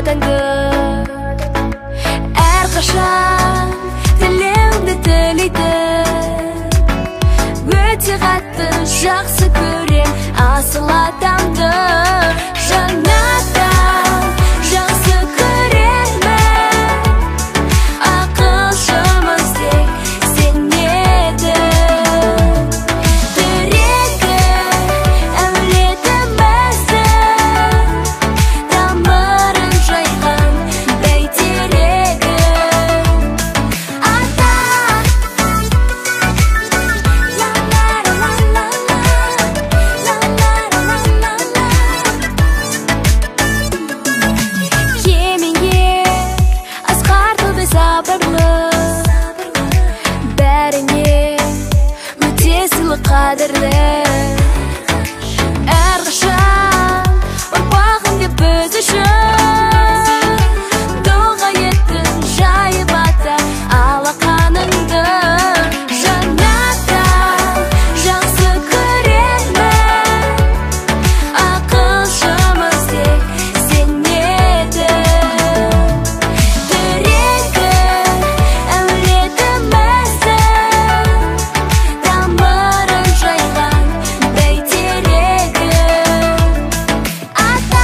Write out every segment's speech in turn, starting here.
vadangı Әрқашан тілімді тілейді Өте қатты жақсы көрем асыл адамды Жаннаттан жақсы көремін Ақылшымыз тек сен еді Тірегі әулетіміздің Тамырын жайған бәйтерегі Ата Кемеңгер асқар туды сабырлы Бәріне өте сыйлы қадірлі Әрқашан ұрпағым деп біз үшін Дұға еттің жайып ата алақаныңды Жаннаттан жақсы көремін Ақылшымыз тек сен еді Тірегі әулетіміздің Тамырын жайған бәйтерегі Ата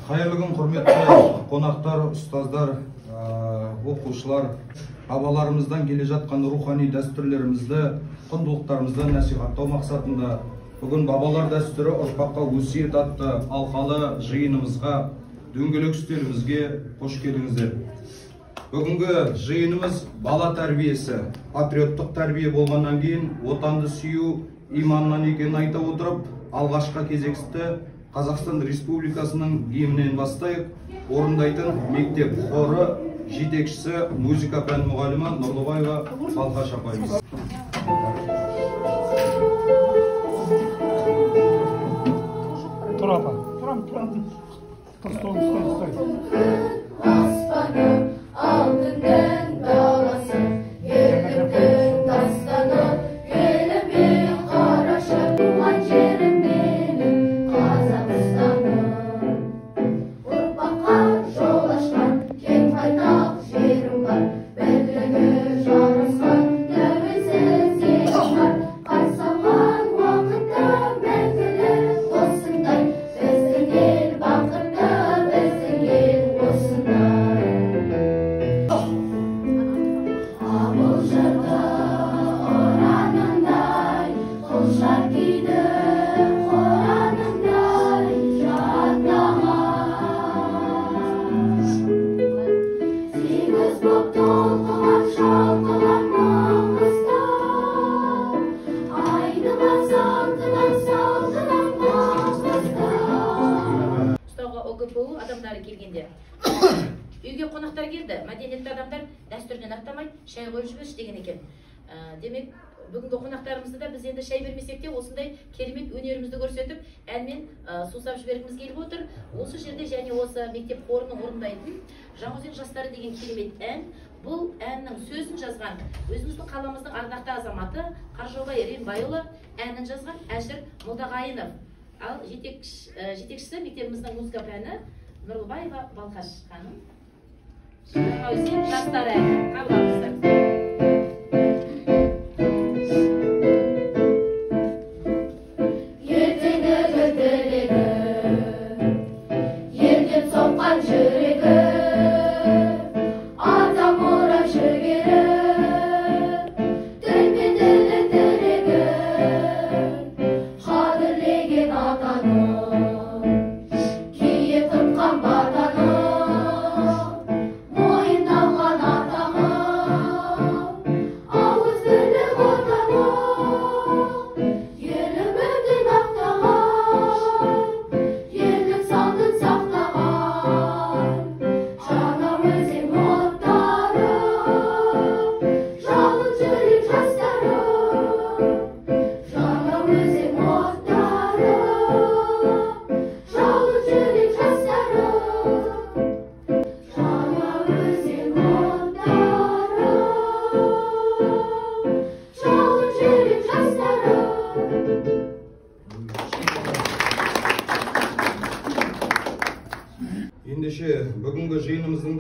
Қайырлы күн, құрметті қонақтар, ұстаздар, оқушылар, бабаларымыздан келе жатқан рухани дәстүрлерімізді, құндылықтарымызды насихаттау мақсатында бүгін бабалар дәстүрі ұрпаққа өсиет атты алқалы жиынымызға, дөңгелек үстелімізге қош келдіңіздер. Бүгінгі жиынымыз бала тәрбиесі, патриоттық тәрбие болғаннан кейін отанды сүю иманнан екенін айта отырып, алғашқы кезекті Қазақстан Республикасының гимнінен бастайық, орындайтын мектеп хоры жетекшісі музыка пән мұғалімі Нұрлыбаева Балқаш апайымыз. Тұр апа. Тұрам. Тұр, стой. Аспаны алтынның даласы ерліктің дастаны еліме қарашы туған жерім менің Қазақстаным ұрпаққа жол ашқан кең байтақ жерім бар бірлігі жарасқан тәуелсіз елім бар қай салған уақытта мәңгілік осындай біздің ел бақытты біздің ел осындай Абыл жырды ұранындай құлшар киді қоранындай жаднаған Сегіз боп толқыған шалқыған маңғыстау Айнымас алтыннан салтынан маңғыстау ұстауға ОГПУ адамдары келгенде үйге қонақтар келді, мәдениетті адамдар дәстүрден ақтамайды, шай қойып жіберші деген екен. Демек, бүгінгі қонақтарымызды да біз енді шай бермесек те осындай керемет өнерімізді көрсетіп, әнмен сусап жібергіміз келіп отыр. Осы жерде және осы мектеп хорының орындайтын Жаңаөзен жастары деген керемет ән. Бұл әннің сөзін жазған өзіміздің қаламыздың ардақты азаматы Қаржаубай Рембайұлы, әнін жазған Әшір Молдағайынов. Ал жетекшісі мектебіміздің музыка пәні Нұрлыбаева Балқаш ханым. Жаңаөзен жастары әні қабыл алыңыздар. Ертеңгі тілегі, елден соққан жүрегі, ата мұрат жүргері, тіл мен ділдің тірегі, қадірлеген атаны, кие тұтқан батаны, мойындалған атаны.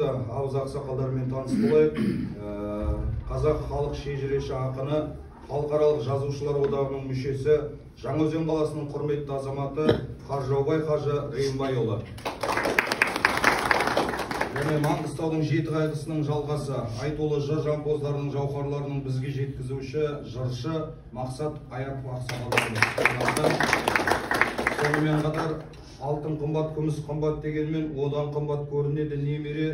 да абыз ақсақалдармен таныс болайық. Қазақ халық шежіреші ақыны, халықаралық жазушылар одағының мүшесі, Жаңаөзен қаласының құрметті азаматы Қаржаубай Қажы Рейімбайұлы. Және Маңғыстаудың жеті қайғысының жалғасы, айтулы жыр жампоздарының жауһарларының бізге жеткізуші жыршы Мақсат Аятов ақсақалдарымыз. Сонымен қатар алтын қымбат, күміс қымбат дегенмен одан қымбат көрінеді немере,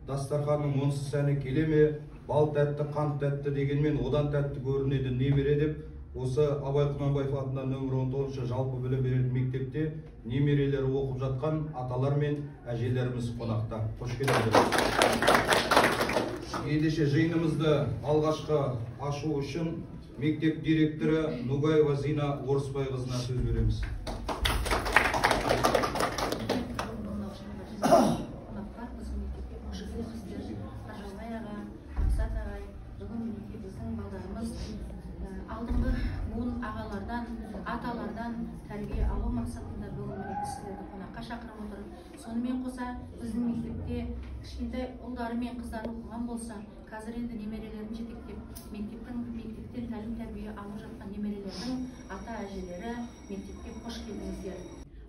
дастарханның онсыз сәні келе ме, бал тәтті, қант тәтті дегенмен одан тәтті көрінеді немере деп, осы Абай Құнанбаев атындағы нөмір 19 жалпы білім беретін мектепте немерелері оқып жатқан аталар мен әжелеріміз қонақта. Қош келдіңіздер. Ендеше жиынымызды алғашқы ашу үшін мектеп директоры Нугаева Зина Орысбайқызына сөз береміз. Алдыңғы буын ағалардан, аталардан тәрбие алу мақсатында бүгін сіздерді қонаққа шақырып отыр. Сонымен қоса біздің мектепте кішкентай ұлдары мен қыздары оқыған болса, қазір енді немерелерін жетектеп, мектептен тәлім тәрбие алып жатқан немерелердің ата әжелері мектепке қош келдіңіздер.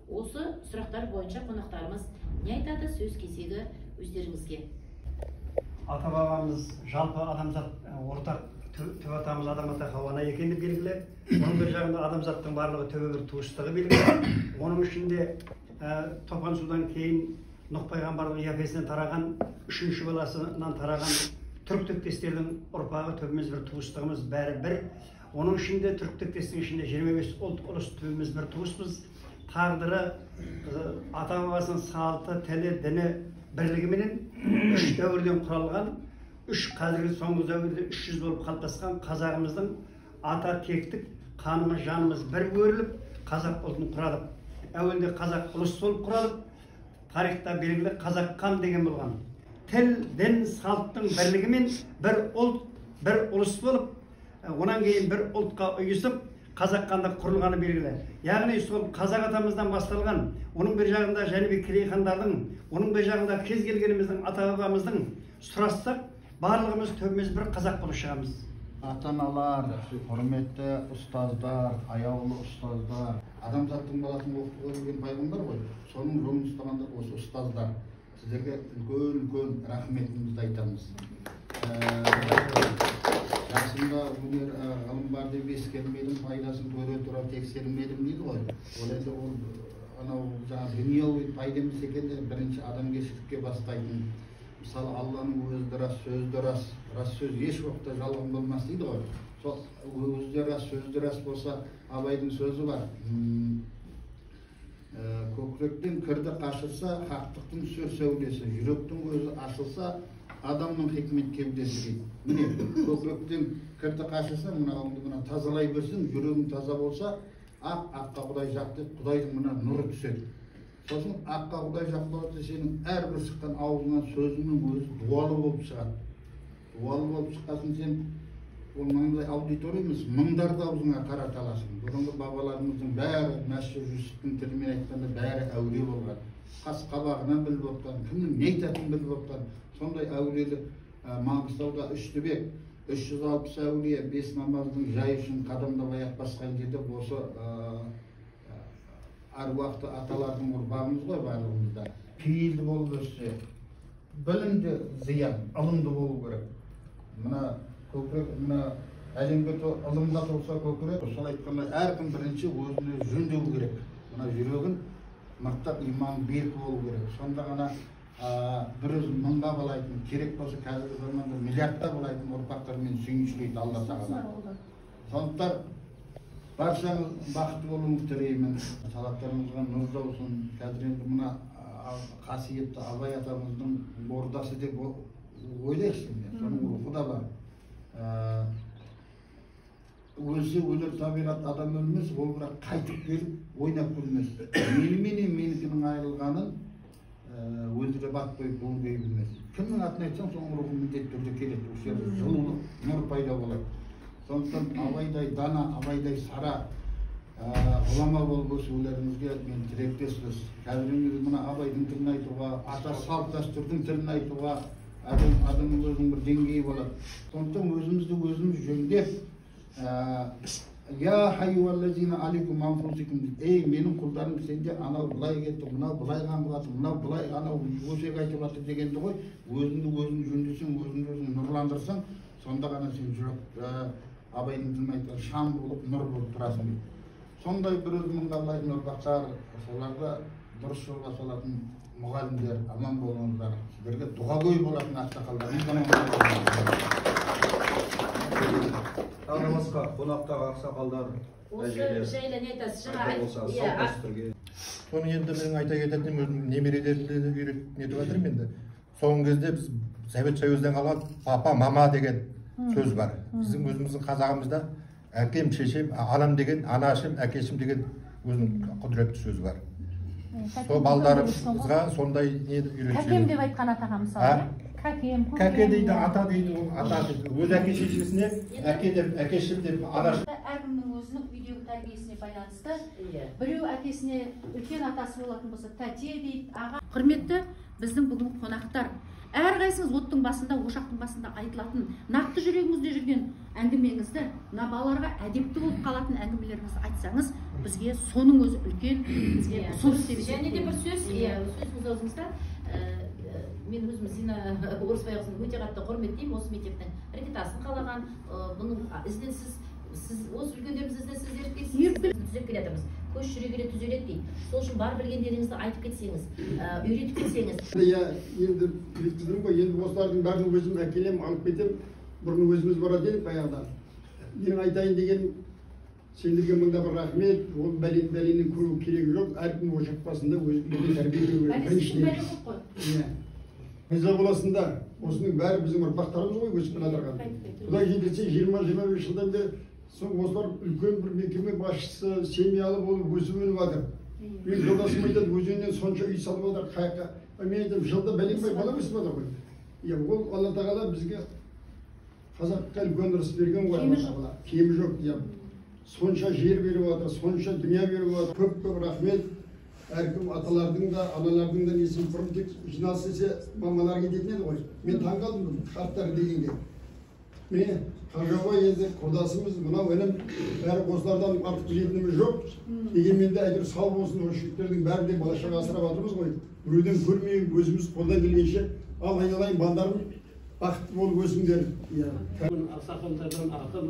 Осы сұрақтар бойынша қонақтарымыз не айтады, сөз кезегі өздеріңізге. Ата бабамыз жалпы адамзат ортақ төбе атамыз адам ата Хауана екені белгілі. Оның бір жағында адамзаттың барлығы төбе бір туыстығы белгілі. Оның ішінде топан судан кейін Нұх пайғамбардың яфесінен тараған, үшінші баласынан тараған түрік тектестердің ұрпағы төбеміз бір туыстығымыз бәрі бір. Оның ішінде түрік тектестің ішінде 25 ұлт ұлыс төбеміз бір туыспыз. Тағдыры ата бабасының салты, тілі, діні бірлігіменен үш дәуірден құралған, қазіргі соңғы дәуірде 300 болып қалыптасқан қазағымыздың ата тектік қанымыз, жанымыз бір өріліп, қазақ ұлтын құрадық. Әуелде қазақ ұлыс болып құрадық, тарихта белгілі қазақ қан деген болған. Тіл, дін, салттың бірлігімен бір ұлт, бір ұлыс болып, онан кейін бір ұлтқа ұйысып, қазақ қанда құрылғаны белгілі. Яғни сол қазақ атамыздан басталған, оның бір жағында Жәнібек Керей хандардың, оның бір жағында кез келгеніміздің ата бабамыздың сұрассақ, барлығымыз төбеміз бір қазақ болып шығамыз. Ата-аналар, құрметті ұстаздар, аяулы ұстаздар, адамзаттың баласын оқытуға келген пайғамбар ғой. Соның жолын ұстағандар осы ұстаздар. Сіздерге үлкен рахметімізді айтамыз. Жасымда өнер ғылым бар деп ескермедім, пайдасын көре тұра тексермедім дейді ғой. Ол енді ол анау дүниелік пайда емес екенде бірінші адамгершілікке бастайтын. Мысалы, Алланың өзі рас, сөзі рас, рас сөз еш уақытта жалған болмас дейді ғой. Сол өзі рас, сөзі рас болса, Абайдың сөзі бар. Көкіректен кірді қашырса, хақтықтың сөз сәулесі, жүректің көзі ашылса, адамның хикмет кеудесі дейді. Міне, көкіректен кірді қашырса, мына тазалай берсін, жүрегің таза болса, аққа Құдай жақты, Құдайдың мына нұры түседі. Сосын аққа Құдай жақты болса, сенің әрбір шыққан аузынан сөзіңнің өзі дуалы болып шығады. Дуалы болып шыққасын сен, ол маңдай аудитория емес, мыңдарды аузыңа тарата аласың. Бұрынғы бабаларымыздың бәрі, Мәшһүр Жүсіптің тілімен айтқанда бәрі әулие болған. Қас қабағынан біліп отқан, кімнің не айтатынын біліп отқан. Сондай әулиелі Маңғыстауда 3 түбек, 360 әулие, 5 намаздың жай үшін қадамдап аяқ басқан жерде осы аруақты аталардың ұрпағымыз ғой барлығымызда. Пейілді болып өссе, білімді зиян, ылымды болу керек. Мына көкірек, мына әлемге ылымда тұрса көкірек, сол айтқанда әркім бірінші өзіне жөндеу керек. Мына жүрегін мықтап, иман берік болу керек. Сонда ғана бір өзін мыңға балайтын, керек болса қазіргі заманда миллиардта балайтын ұрпақтармен сүйіншілейді Алла Тағала. Сондықтан баршаңыз бақытты болуыңызды тілеймін. Талаптарыңызға нұр жаусын. Қазір енді мына қасиетті Абай атамыздың ордасы деп ойлайсың. Соның рухы да бар. Өлсе өлер табиғат, адам өлмес, ол бірақ қайтып келіп ойнап күлмес. Меніменен менікінің айырылғанын өлдіре бат қойып болғай білмес. Кімнің атын айтсаң, соның рухы міндетті түрде келеді. Осы жерде жылулық, нұр пайда болады. Сондықтан Абайдай дана, Абайдай сара ғұлама болып өсулеріңізге мен тілектеспіз. Қазір мына Абайдың тілін айтуға, ата салт дәстүрдің тілін айтуға, адамның өзінің бір деңгейі болады. Сондықтан өзімізді өзіміз жөндеп, я хайюаллазина алейкум анфусикум, ей менің құлдарым, сенде анау былай кетті, мынау былай қамғаты, мынау былай анау өсек айтып жатыр дегенді ғой. Өзіңді өзің жөндесең, өзіңді өзің нұрландырсаң, сонда ғана сен жүрек абайдың тілін айтқан шам болып, нұр болып тұрасың дейді. Сондай бір өзімнің қалайтын ұрпақтар, соларға дұрыс жолға салатын мұғалімдер, аман болыңыздар. Сіздерге дұғагөй болатын ақсақалдар. Тағы басқа қонақтағы ақсақалдар. Осы жайлы не айтасыз? Соны енді менің айта кететінім өзім немерелерді үйретіп жатырмын енді. Соңғы кезде біз Совет Союздан қалған папа, мама деген сөз бар. Біздің өзіміздің қазағымызда әкем, шешем, анам деген, анашым, әкешім деген өзінің құдіретті сөз бар. Сол балдарымызға сондай не үйретіп. Кәкем деп айтқан атаға мысалы. Кәке дейді, ата дейді, ата дейді. Өз әке шешесіне әке деп, әкешім деп, анашым. Әркімнің өзінің үйдегі тәрбиесіне байланысты. Біреу әкесіне үлкен атасы болатын болса, тәте дейді, аға. Құрметті біздің бүгін қонақтар. Әрқайсыңыз оттың басында, ошақтың басында айтылатын, нақты жүрегіңізде жүрген әңгімеңізді, мына балаларға әдепті болып қалатын әңгімелеріңізді айтсаңыз, бізге соның өзі үлкен, бізге ұсыныс деп Және де бір сөз, сөз аузыңызда, мен өзім Зина Орысбайқызын өте қатты құрметтеймін, осы мектептің репутациясын қалаған, бұның ізден сіз осы үлкендеріміз ізден сіз зерттейсіз, түзеп келе жатырмыз. Көш жүре келе түзеледі дейді. Сол үшін бар білгендеріңізді айтып кетсеңіз, үйретіп кетсеңіз. Я енді жеткіздім ғой, енді осылардың бәрін өзім әкелем, алып кетем, бұрын өзіміз барады едік баяғыда. Менің айтайын деген, сендерге мыңда бір рахмет, ол бәлені көру керегі жоқ, әркім ошақ басында өзі тәрбиелеу керек. Қазақ боласында осының бәрі біздің ұрпақтарымыз ғой өсіп келе жатырған. Құдай жеткізсе 20-25 жылдан бері осылар үлкен бір мекеме басшысы, семьялы болып өсіп өніп жатыр. Мен жолдасым айтады, өзеннен сонша үй салып жатыр, мен айтамын, жылда бәленбай бала өсіп жатыр ғой. Ол Алла тағала бізге қазаққа үлкен ырыс берген ғой. Кемі жоқ. Сонша жер беріп жатыр, сонша дүние беріп жатыр. Көп рахмет. Әркім аталардың да, аналардың да несін бұрын тек жиналыс есе мамалар кететін еді ғой. Мен таң қалдым қарттар дегенге. Міне, Қажауға енді құрдасымыз, мынау інім, бәрі осылардан артық білетініміз жоқ. Дегенмен де әйтеуір сау болсын, осы жігіттердің бәрі де бала-шаға асырап жатырмыз ғой. Біреуден көрмейік, өзіміз қолдан келгенше, ал айналайын балдарым, бақытты болып өсіңдер. Ақсақалдардан ақыл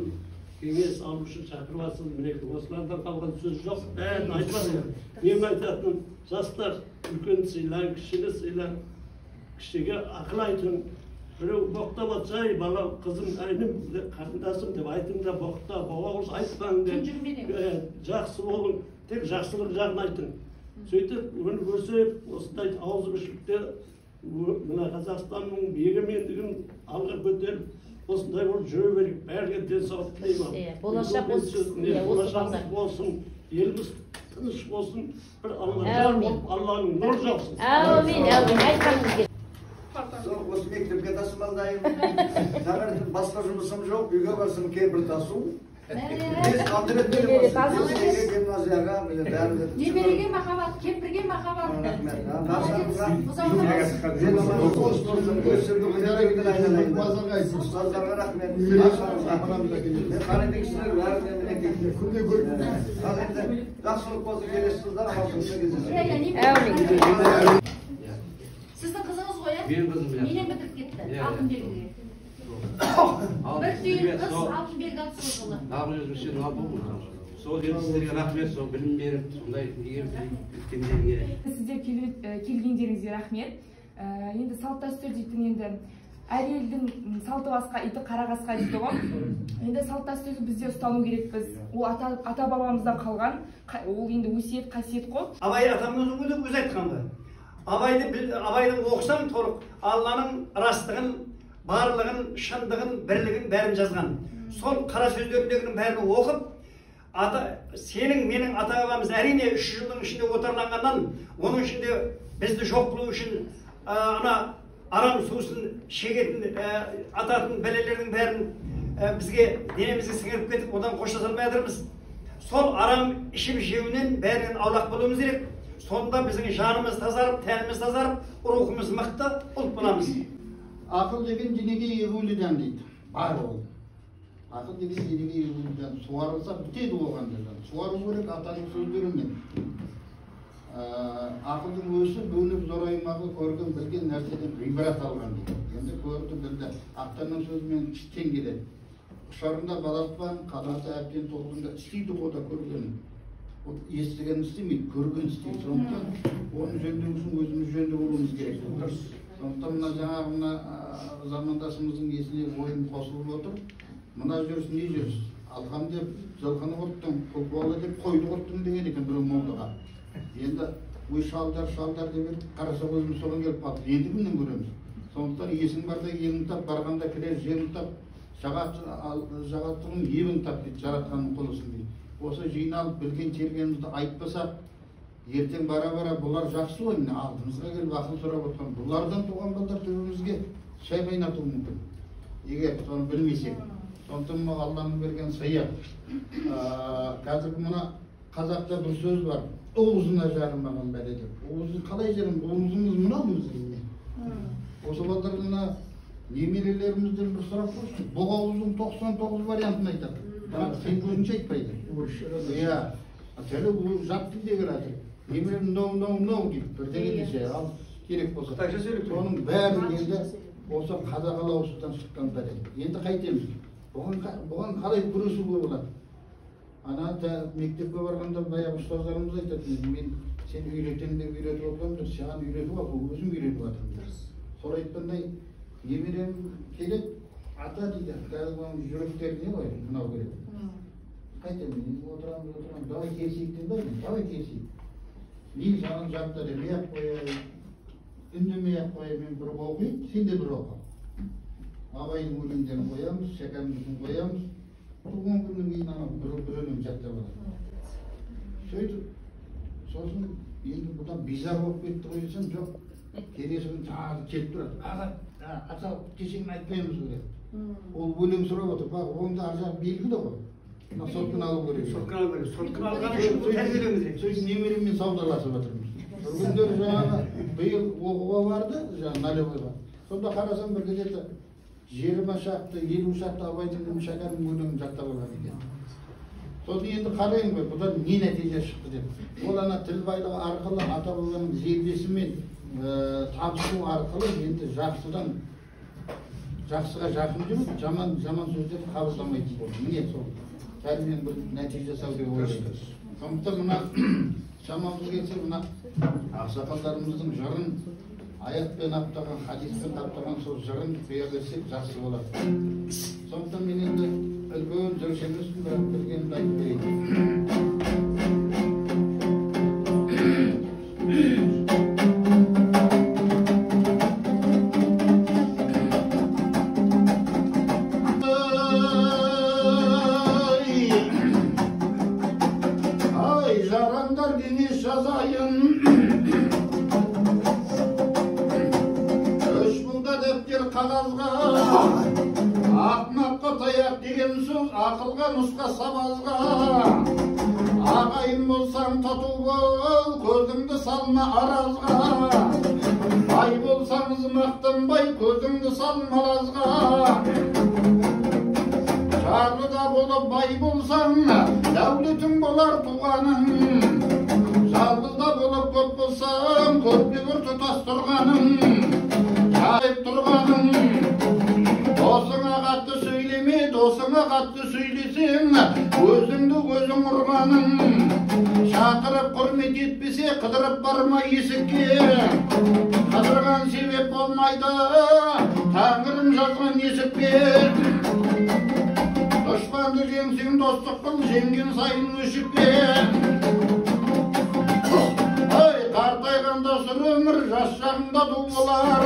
кеңес алу үшін шақырватсыз, мінекей осылардан қалған сөз жоқ, бәрін айтпады. Мен айтатын, жастар үлкен сыйлан, кішіні сыйлан, кішіге ақыл айтын. Біреу боқтап атсай, бала қызым, айным, қарындасым деп айтыңда, боқта, боғауыз айтпаң деп, жақсы болың, тек жақсылық жағын айтың. Сөйтіп, өсіп, осындай ауызы бішікте, мына Қазақстанның егемендігін алға көтеріп, осындай болып жүре берейік, бәрге денсаулық тілеймін. Болашақ болсын, еліміз тыныш болсын, бір Алланың нұр жаусын. Әумин, айтқаныңыз келді. Осы мектепке тасымалдаймын. Таңертең басқа жұмысым жоқ, үйге барсам кемпір тасу. Немереге махаббат, кемпірге махаббат. Сіздің қызыңыз ғой, менің қызым, менен бітіріп кетті, алтын белгіге. Бір түйін қыз алтын белгі алды сол жылы. Ағын өзімшенің алды. Сол жерде сіздерге рахмет, сол білім беріп, сондай еткендеріңе. Сіздер келгендеріңізге рахмет. Енді салт дәстүр дейтін енді әр елдің салты басқа, иті қара қасқа дейді ғой. Енді салт дәстүрді бізде ұстану керекпіз. Ол ата бабамыздан қалған, ол енді өсиет, қасиет қой. Абай атамыздың өзі айтқанда. Абайдың оқысаң толық Алланың растығын, барлығын, шындығын, бірлігін бәрін жазған. Сол қара сөздеріндегінің бәрін оқып, сенің, менің ата-бабамыз әрине 3 жылдың ішінде отарланғаннан, оның ішінде бізді жоқ қылу үшін арам сусын шегетін, ататын бәлелердің бәрін бізге денемізге сіңіріп кетіп, одан қоштаса алмай жатырмыз. Сол арам ішіп жеуінен бәрінен аулақ болуымыз керек. Сонда біздің жанымыз тазарып, тәніміз тазарып, рухымыз мықты ұлт боламыз. Akıl деген денеге егуліден дейді. Бар ол. Ақыл деген денеге егуліден. Суарылса бітеді оған деген. Суару керек атаның сөздерімен. Ақылдың өсі бөліп зораймағы көрген білген нәрседен ғибрат алған дейді. Енді көрді білді. Ақтанның сөзімен іштен келеді. Ұшарында балатпан, қанаты әбден толғында істейді ода көрген. Естіген істемейді, көрген істейді. Сондықтан оның жөндеу үшін өзіміз жөнді болуымыз керек. Сондықтан мына жаңағы мына замандасымыздың есіне ойын қосылып отыр. Мына жүріс не жүріс? Алғам деп жылқыны құрттың, қолбалы деп қойды құрттың деген екен біреу молдаға. Енді өй шалдар деп қараса өзіміз соған келіп қалдық. Енді кімнен көреміз? Сондықтан есің барда елің тап, барғанда кірер жерің тап, жағаттығын ебің тап дейді, жаратқанның қолысын дейді. Осы жиналып білген тергенімізді айтпасақ, ертең бара-бара бұлар жақсы ғой, міне алдымызға келіп ақыл сұрап отқан. Бұлардан туған балдар төбемізге шай қайнатуы мүмкін. Егер соны білмесек. Сондықтан Алланың берген сыйы. Қазіргі мына қазақта бір сөз бар. Оғызына жарымаған бәле деп. Оғызын қалай жарым? Оғызымыз мынау өзіне. Осы балдарына немерелерімізден бір сұрақ қойсын. Бұл ауыздың 99 вариантын айтады. Бірақ сен көзінше айтпайды. Иә. Тілі жат тілде келатыр. Немерем мынау дейді. Бірдеңе десе ал керек болса. Соның бәрі енді осы қазақ ауыздан шыққан бәле. Енді қайтеміз. Бұған қалай күресуге болады? Ана мектепке барғанда баяғы ұстаздарымыз айтады, мен сен үйретемін деп үйретіп отырмын, саған үйретіп алып, өзім үйретіп жатырмын. Сол айтқандай, немерем келеді, ата дейді, қазір жүректеріне ғой, мынау керек. Қайтемін, отырамын, давай келсейік деп бәрін, давай келсейік. Мен саған жатта демей-ақ қояйын, үндемей-ақ қояйын, мен бір оқиын, сен де бір оқы. Абайдың өлеңдерін қоямыз, шәкәріміздің қоямыз. Туған күннің кейін ана бір-өлең жаттап алады. Сөйтіп, сосын енді бұдан бизар болып кетті ғой десем, жоқ. Келесі күн тағы келіп тұрады. Ата, кешегін айтпаймыз ғой. Ол өлең сұрап отыр. Бақ, оңды ар жағы белгілі ғой. Соткын алу керек. Соткын алу керек. Соткын алған үшін тәрбиелеуіміз керек. Сөйтіп немереммен саудаласып жатырмыз. Бір күндері жаңағы биыл оқуға барды, жаңағы налевойға. Сонда қарасам бір где-то 20 шақты, 50 шақты Абайдың шәкәрімнің өлеңін жаттап алған екен. Сосын енді қарайын ғой, бұдан не нәтиже шықты деп. Ол ана тіл байлығы арқылы, ата бабаның зердесімен табысу арқылы енді жақсыдан жақсыға жақын жүріп, жаман сөздерді қабылдамайтын болды. Міне сол тәрбиенің бір нәтиже жасау деп ойлаймын. Сондықтан мына шамамыз келсе, мына ақсақалдарымыздың жырын аятпен аптаған, хадиспен аптаған сол жырын құя берсек жақсы болады. Сондықтан мен енді үлкен жыр емеспін, бірақ білгенімді айтып берейін. Ай, жарандар кеңес жазайын. Қағазға ақнапқа таяқ деген сөз, ақылға нұсқа сабазға. Ағайын болсаң тату бол, көзіңді салма аразға. Бай болсаңыз мақтанбай, көзіңді салма алазға. Жарлыда болып бай болсаң, дәулетің болар туғаның. Жалғызда болып көп болсаң, көпке бір тұтас тұрғаның. Жайып тұрғаның, досыңа қатты сөйлеме, досыңа қатты сөйлесең, өзіңді өзің ұрғаның. Шақырып құрмет етпесе, қыдырып барма есікке. Қыдырған себеп болмайды, Тәңірім жазған есікке. Дұшпанды жеңсең достық қыл, жеңген сайын өшікпе. Қартайғанда сүр өмір, жас шағында ду болар.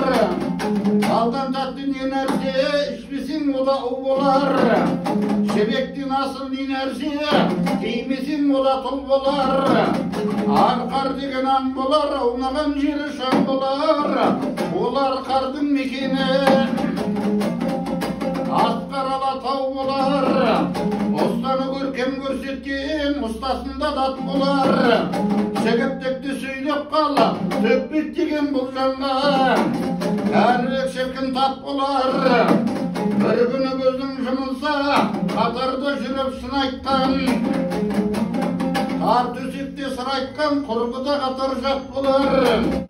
Алдан тәтті не нәрсе, ішпесең ода у болар. Шебектен асыл не нәрсе, кимесең ода тұл болар. Ар-қар деген аң болар, аунаған жері шаң болар. Олар қардың мекені, асқар алатау болар. Останы көркем көрсеткен ұстасында дат болар. Шегептекті сөйлеп қала, төкпет деген бұл жанға. Әрірек шеркін тап болар. Бір күні көзің жұмылса, қатарда жүріп шын айтқан. Қар төсекте сыр айтқан, құрбыда қатар жат болар.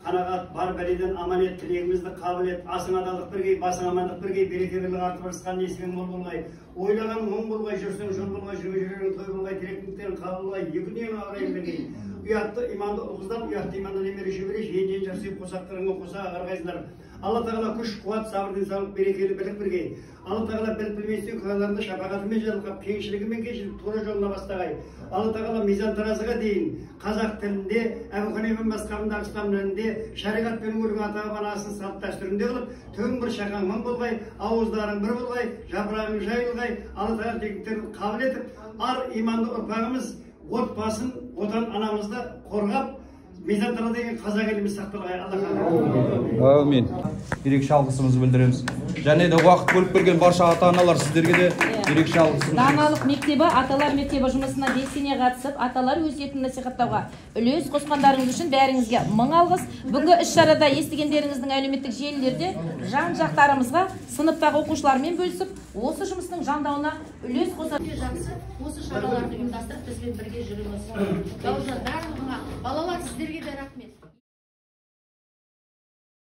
Қанағат бар бәледен аманет, тілегімізді қабыл ет. Асың адалдық біргей, басың амандық біргей, береке бірлік артып ырысқан несігің мол болғай. Ойлаған оң болғай, жүрсең жол болғай, жүрген той болғай, тілектіңтерін қабыл болғай. Екі дүниені ағырайын біргей. Ұятты иманды ұлғыздан, ұятты иманды немере шөбереш, ен жарсып қосақтарыңы қоса ағарғайсыңдар. Алла тағала күш, қуат, сабыр, денсаулық, берекелі бірлік біргей. Алла тағала білместен күнәларында шапағатымен жарылқап, кеңшілігімен кешіліп, тура жолына бастағай. Алла тағала мизан таразыға дейін қазақ тілінде, Әбу Ханифа мазһабындағы ислам дінінде, шариғатпен өрген ата-баба асын салт дәстүрінде қылып, төң бір шақаң мың болғай, ауыздарың бір болғай, жапырағың жайылғай. Алла тағала тегіңтерді қабыл етіп, ар иманды ұрпағымыз отбасын, отан анамызды қорғап, мизан тара деген қазақ еліміз сақталғай. Әмин. Ерекше алғысымызды білдіреміз. Және де уақыт бөліп берген барша ата-аналар сіздерге де ерекше алғысымыз. Даналық мектебі, аталар мектебі жұмысына белсене қатысып, аталар өсиетін насихаттауға үлес қосқандарыңыз үшін бәріңізге мың алғыс. Бүгінгі іс-шарада естігендеріңіздің әлеуметтік желілерде жан-жақтарымызға сыныптағы оқушылармен бөлісіп, осы жұмыстың жандауына үлес қосады. Осы шараларды ұйымдастырып бізбен бірге жүріңіз.